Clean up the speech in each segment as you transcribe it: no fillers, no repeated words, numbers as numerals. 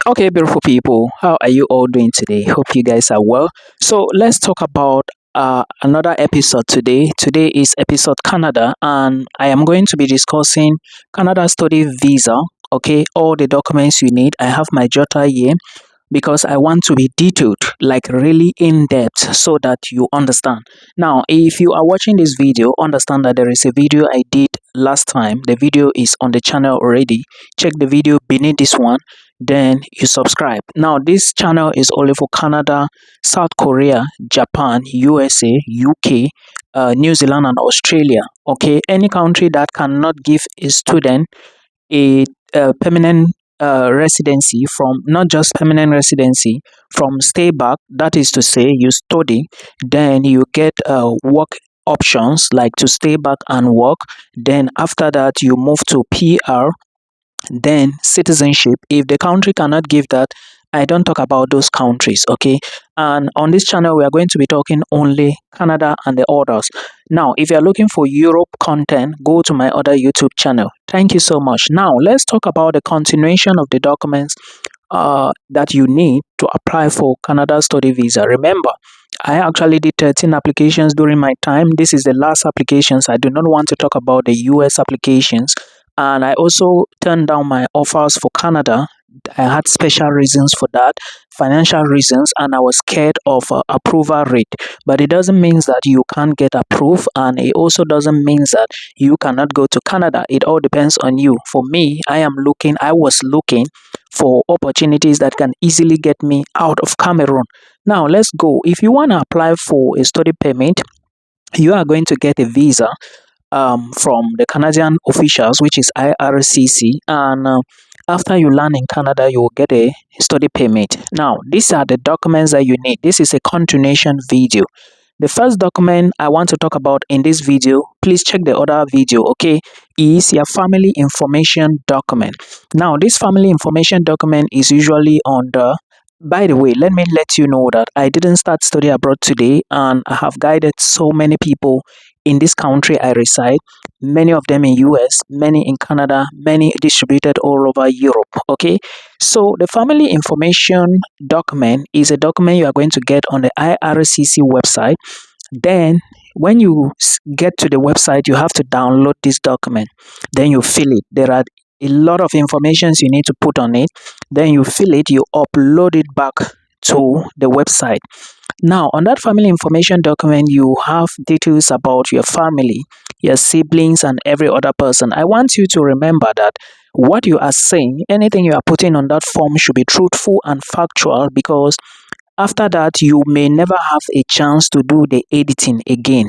Okay, beautiful people, how are you all doing today? Hope you guys are well. So, let's talk about another episode today. Today is episode Canada, and I am going to be discussing Canada study visa. Okay, all the documents you need. I have my jotter here because I want to be detailed, like really in depth, so that you understand. Now, if you are watching this video, understand that there is a video I did last time. The video is on the channel already. Check the video beneath this one, then you subscribe. Now, this channel is only for Canada, South Korea, Japan, USA, UK, New Zealand, and Australia. Okay, any country that cannot give a student a, permanent residency, from not just permanent residency, from stay back, that is to say you study, then you get work options like to stay back and work, then after that you move to PR, then citizenship. If the country cannot give that, I don't talk about those countries. Okay, and on this channel we are going to be talking only Canada and the others. Now, if you are looking for Europe content, go to my other YouTube channel. Thank you so much. Now let's talk about the continuation of the documents that you need to apply for Canada study visa. Remember, I actually did 13 applications during my time. This is the last applications. I do not want to talk about the US applications, and I also turned down my offers for Canada. I had special reasons for that, financial reasons, and I was scared of approval rate. But it doesn't mean that you can't get approved, and it also doesn't mean that you cannot go to Canada. It all depends on you. For me, I was looking for opportunities that can easily get me out of Cameroon. Now, let's go. If you want to apply for a study permit, you are going to get a visa from the Canadian officials, which is IRCC, and after you land in Canada, you will get a study permit. Now, these are the documents that you need. This is a continuation video. The first document I want to talk about in this video, please check the other video, okay, is your family information document. Now, this family information document is usually on the, by the way, let me let you know that I didn't start study abroad today, and I have guided so many people in this country I reside, many of them in US, many in Canada, many distributed all over Europe, okay? So the family information document is a document you are going to get on the IRCC website. Then when you get to the website, you have to download this document. Then you fill it. There are a lot of informations you need to put on it. Then you fill it, you upload it back to the website. Now, on that family information document, you have details about your family, your siblings, and every other person. I want you to remember that what you are saying, anything you are putting on that form should be truthful and factual, because after that, you may never have a chance to do the editing again.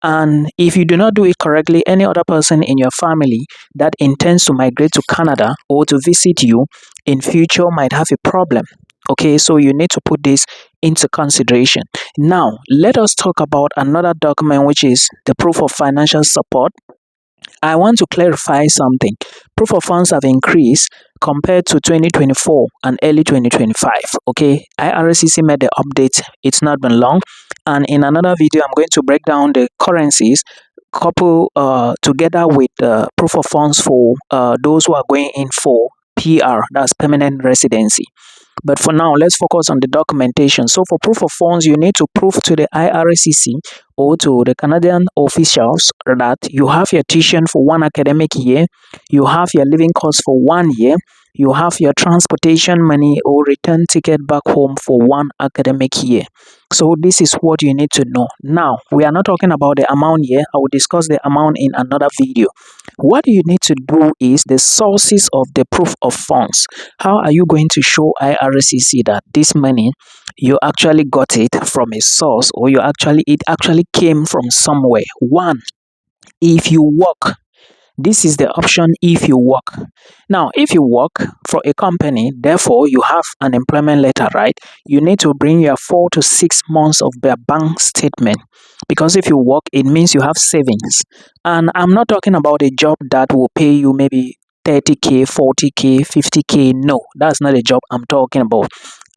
And if you do not do it correctly, any other person in your family that intends to migrate to Canada or to visit you in future might have a problem. Okay, so you need to put this into consideration. Now, let us talk about another document, which is the proof of financial support. I want to clarify something. Proof of funds have increased compared to 2024 and early 2025. Okay, IRCC made the update. It's not been long. And in another video, I'm going to break down the currencies couple together with proof of funds for those who are going in for PR, that's permanent residency. But for now, let's focus on the documentation. So for proof of funds, you need to prove to the IRCC or to the Canadian officials that you have your tuition for one academic year, you have your living costs for 1 year, you have your transportation money or return ticket back home for one academic year. So this is what you need to know. Now, we are not talking about the amount here. I will discuss the amount in another video. What you need to do is the sources of the proof of funds. How are you going to show IRCC that this money, you actually got it from a source, or it actually came from somewhere? One, if you work. This is the option if you work. Now, if you work for a company, therefore you have an employment letter, right? You need to bring your 4 to 6 months of their bank statement, because if you work, it means you have savings. And I'm not talking about a job that will pay you maybe 30K, 40K, 50K. No, that's not a job I'm talking about.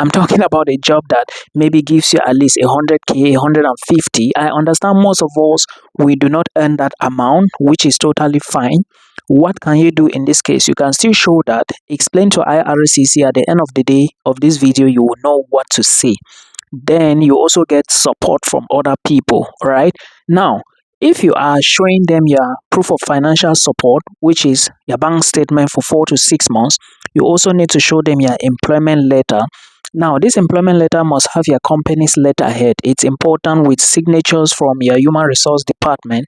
I'm talking about a job that maybe gives you at least 100K, 150. I understand most of us, we do not earn that amount, which is totally fine. What can you do in this case? You can still show that, explain to IRCC. At the end of the day of this video, you will know what to say. Then you also get support from other people, right? Now, if you are showing them your proof of financial support, which is your bank statement for 4 to 6 months, you also need to show them your employment letter. Now, this employment letter must have your company's letterhead. It's important, with signatures from your human resource department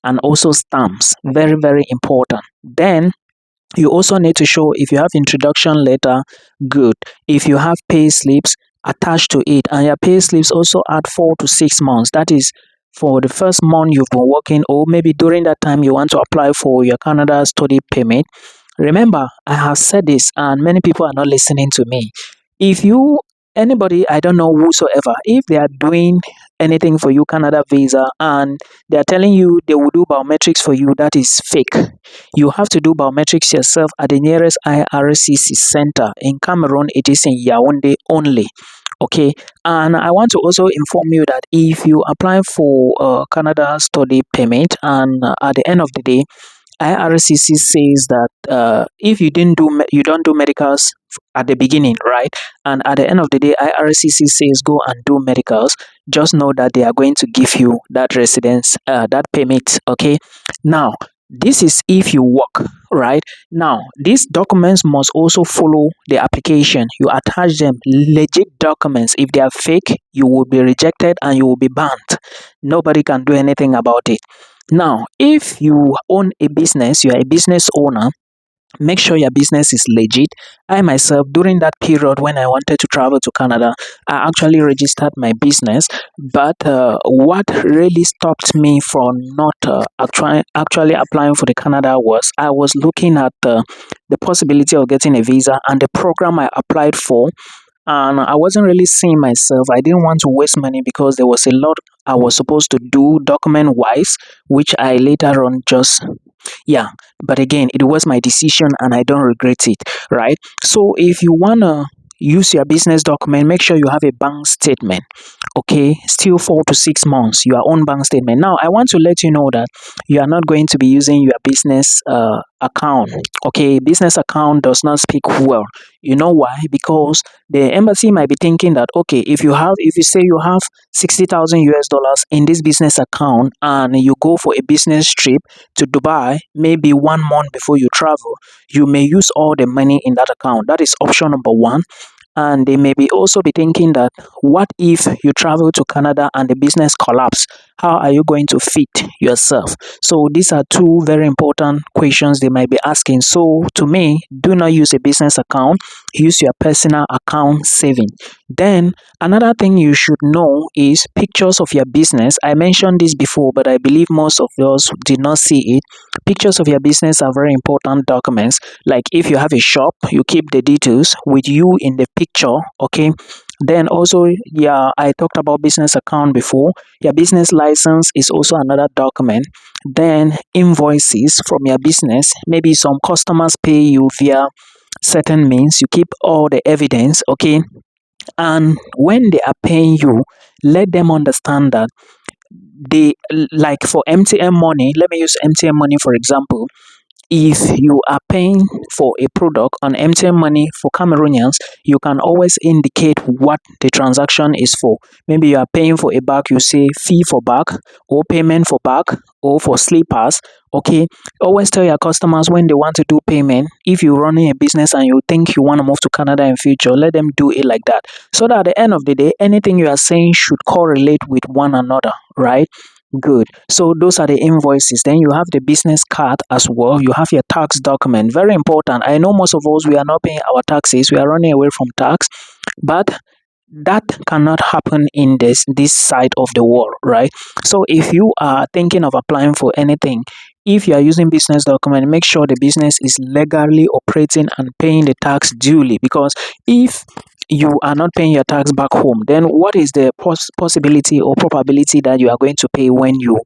and also stamps. Very, very important. Then you also need to show, if you have introduction letter, good. If you have pay slips attached to it, and your pay slips also add 4 to 6 months, that is for the first month you've been working, or maybe during that time you want to apply for your Canada study permit. Remember, I have said this and many people are not listening to me. If you, anybody, I don't know whosoever, if they are doing anything for you, Canada visa, and they are telling you they will do biometrics for you, that is fake. You have to do biometrics yourself at the nearest IRCC center. In Cameroon, it is in Yaoundé only. Okay, and I want to also inform you that if you apply for Canada study permit, and at the end of the day, IRCC says that if you you don't do medicals at the beginning, right? And at the end of the day, IRCC says go and do medicals. Just know that they are going to give you that residence, that permit. Okay. Now, this is if you work, right? Now, these documents must also follow the application. You attach them, legit documents. If they are fake, you will be rejected and you will be banned. Nobody can do anything about it. Now, if you own a business, you are a business owner, make sure your business is legit. I myself, during that period when I wanted to travel to Canada, I actually registered my business. But what really stopped me from not actually applying for the Canada was, I was looking at the possibility of getting a visa and the program I applied for, and I wasn't really seeing myself. I didn't want to waste money because there was a lot I was supposed to do document wise, which I later on just, yeah. But again, it was my decision and I don't regret it, right? So if you want to use your business document, make sure you have a bank statement. Okay, still 4 to 6 months, your own bank statement. Now, I want to let you know that you are not going to be using your business account. Okay, business account does not speak well. You know why? Because the embassy might be thinking that, okay, if you say you have 60,000 US dollars in this business account and you go for a business trip to Dubai, maybe 1 month before you travel, you may use all the money in that account. That is option number one. And they may be also be thinking that, what if you travel to Canada and the business collapse? How are you going to fit yourself? So these are two very important questions they might be asking. So to me, do not use a business account, use your personal account saving. Then another thing you should know is pictures of your business. I mentioned this before, but I believe most of us did not see it. Pictures of your business are very important documents. Like if you have a shop, you keep the details with you in the picture. Okay. Then also, yeah, I talked about business account before. Your business license is also another document. Then invoices from your business. Maybe some customers pay you via certain means. You keep all the evidence. Okay. And when they are paying you, let them understand that they, like for MTN money, let me use MTN money for example. If you are paying for a product on MTN money for Cameroonians, you can always indicate what the transaction is for. Maybe you are paying for a bag, you say fee for bag, or payment for bag, or for slippers. Okay, always tell your customers when they want to do payment. If you're running a business and you think you want to move to Canada in future, let them do it like that, so that at the end of the day, anything you are saying should correlate with one another, right? Good. So those are the invoices. Then you have the business card as well. You have your tax document. Very important. I know most of us, we are not paying our taxes. We are running away from tax, but that cannot happen in this side of the world, right? So if you are thinking of applying for anything, if you are using business document, make sure the business is legally operating and paying the tax duly. Because if you are not paying your tax back home, then what is the possibility or probability that you are going to pay when you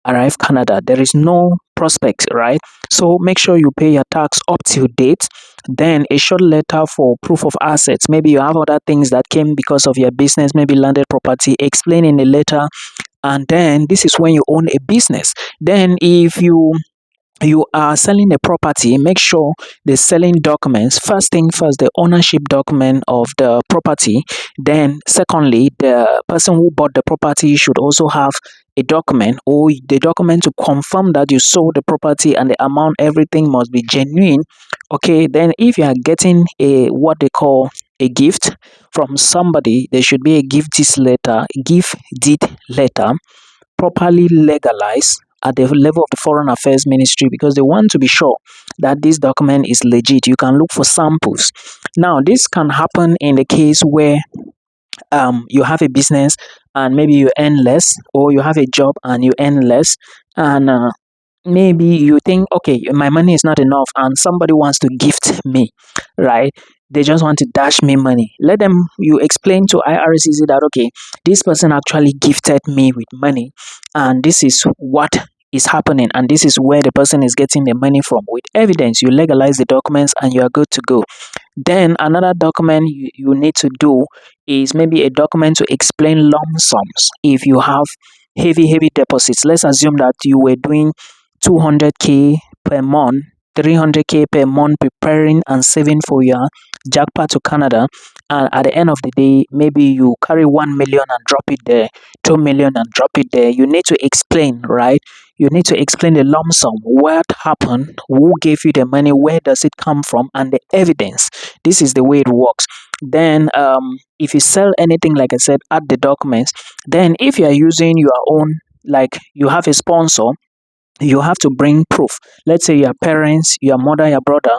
arrive Canada? There is no prospects, right? So make sure you pay your tax up to date. Then a short letter for proof of assets. Maybe you have other things that came because of your business, maybe landed property. Explain in a letter. And then this is when you own a business. Then if you are selling a property, make sure the selling documents, first thing first, the ownership document of the property. Then secondly, the person who bought the property should also have a document, or the document to confirm that you sold the property, and the amount, everything must be genuine. Okay, then if you are getting a what they call a gift from somebody, there should be a gift deed letter, properly legalized at the level of the Foreign Affairs Ministry, because they want to be sure that this document is legit. You can look for samples. Now, this can happen in the case where you have a business and maybe you earn less, or you have a job and you earn less, and maybe you think, okay, my money is not enough and somebody wants to gift me, right? They just want to dash me money. Let them, you explain to IRCC that, okay, this person actually gifted me with money, and this is what is happening, and this is where the person is getting the money from. With evidence, you legalize the documents and you are good to go. Then another document you need to do is maybe a document to explain lump sums. If you have heavy deposits, let's assume that you were doing 200K per month, 300K per month, preparing and saving for your jackpot to Canada, and at the end of the day, maybe you carry 1 million and drop it there, 2 million and drop it there. You need to explain, right? You need to explain the lump sum, what happened, who gave you the money, where does it come from, and the evidence. This is the way it works. Then if you sell anything, like I said, add the documents. Then if you are using your own, like you have a sponsor, you have to bring proof. Let's say your parents, your mother, your brother,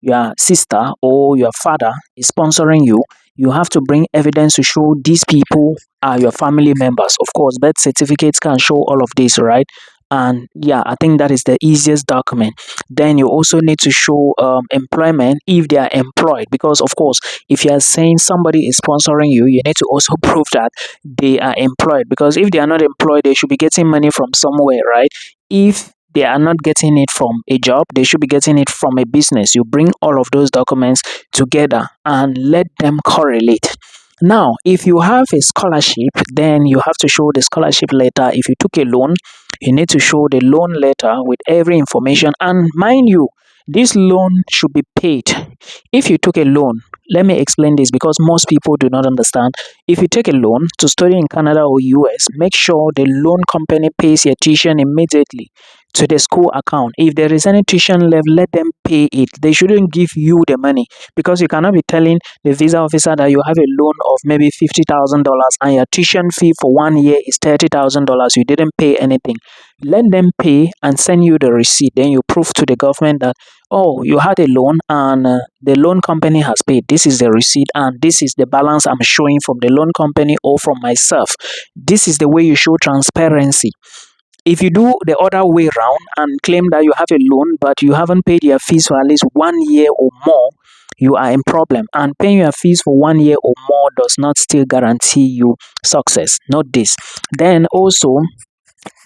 your sister, or your father is sponsoring you. You have to bring evidence to show these people are your family members. Of course, birth certificates can show all of this, right? And yeah, I think that is the easiest document. Then you also need to show employment if they are employed, because of course, if you are saying somebody is sponsoring you, you need to also prove that they are employed, because if they are not employed, they should be getting money from somewhere, right? If they are not getting it from a job, they should be getting it from a business. You bring all of those documents together and let them correlate. Now, if you have a scholarship, then you have to show the scholarship letter. If you took a loan, you need to show the loan letter with every information. And mind you, this loan should be paid. If you took a loan, let me explain this because most people do not understand. If you take a loan to study in Canada or US, make sure the loan company pays your tuition immediately to the school account. If there is any tuition left, let them pay it. They shouldn't give you the money, because you cannot be telling the visa officer that you have a loan of maybe $50,000 and your tuition fee for 1 year is $30,000. You didn't pay anything. Let them pay and send you the receipt. Then you prove to the government that, oh, you had a loan and the loan company has paid. This is the receipt and this is the balance I'm showing from the loan company or from myself. This is the way you show transparency. If you do the other way around and claim that you have a loan but you haven't paid your fees for at least 1 year or more, you are in problem. And paying your fees for 1 year or more does not still guarantee you success. Note this. Then also,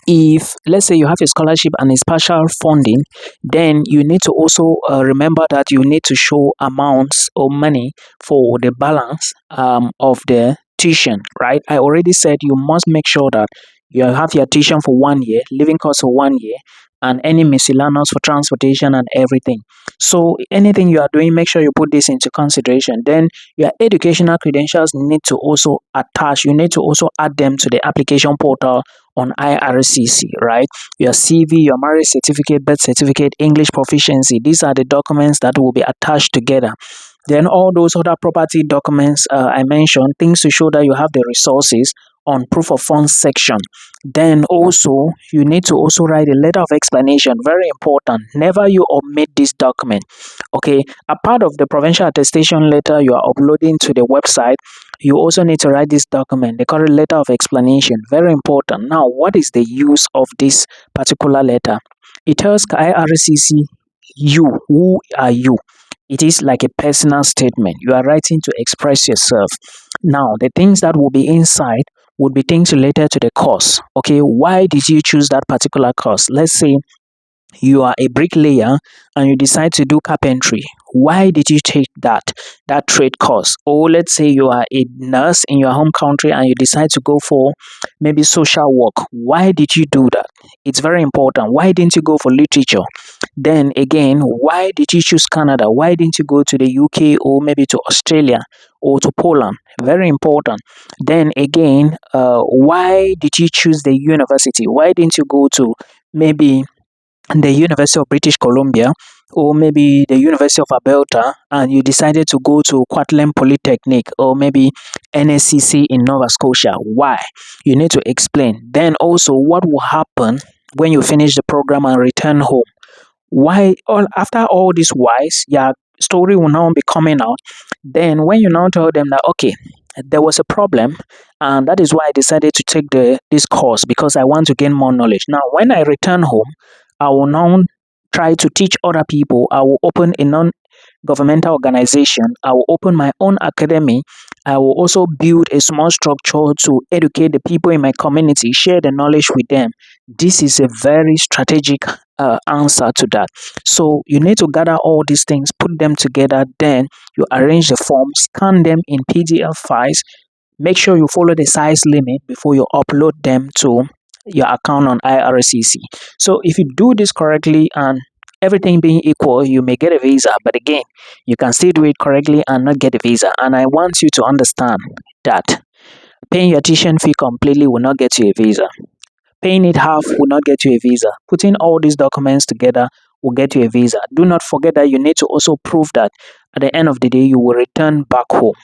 if let's say you have a scholarship and it's partial funding, then you need to also remember that you need to show amounts or money for the balance of the tuition, right? I already said you must make sure that you have your tuition for 1 year, living costs for 1 year, and any miscellaneous for transportation and everything. So anything you are doing, make sure you put this into consideration. Then your educational credentials need to also attach, you need to also add them to the application portal on IRCC, right? Your CV, your marriage certificate, birth certificate, English proficiency, these are the documents that will be attached together. Then all those other property documents I mentioned, things to show that you have the resources on proof of funds section. Then also you need to also write a letter of explanation. Very important. Never you omit this document. Okay, a part of the provincial attestation letter you are uploading to the website, you also need to write this document, the current letter of explanation. Very important. Now, what is the use of this particular letter? It tells IRCC, you, who are you? It is like a personal statement. You are writing to express yourself. Now, the things that will be inside would be things related to the course. Okay, why did you choose that particular course? Let's say you are a bricklayer and you decide to do carpentry. Why did you take that trade course? Or let's say you are a nurse in your home country and you decide to go for maybe social work. Why did you do that? It's very important. Why didn't you go for literature? Then again, why did you choose Canada? Why didn't you go to the UK or maybe to Australia or to Poland? Very important. Then again, why did you choose the university? Why didn't you go to maybe the University of British Columbia or maybe the University of Alberta and you decided to go to Cortland Polytechnic or maybe NSCC in Nova Scotia? Why? You need to explain. Then also, what will happen when you finish the program and return home? Why all after all these whys, your story will now be coming out. Then when you now tell them that okay, there was a problem and that is why I decided to take this course because I want to gain more knowledge. Now when I return home, I will now try to teach other people. I will open a non-governmental organization. I will open my own academy. I will also build a small structure to educate the people in my community, share the knowledge with them. This is a very strategic answer to that. So you need to gather all these things, put them together, then you arrange the forms, scan them in PDF files. Make sure you follow the size limit before you upload them to your account on IRCC. So if you do this correctly and everything being equal, you may get a visa. But again, you can still do it correctly and not get a visa. And I want you to understand that paying your tuition fee completely will not get you a visa. Paying it half will not get you a visa. Putting all these documents together will get you a visa. Do not forget that you need to also prove that at the end of the day you will return back home.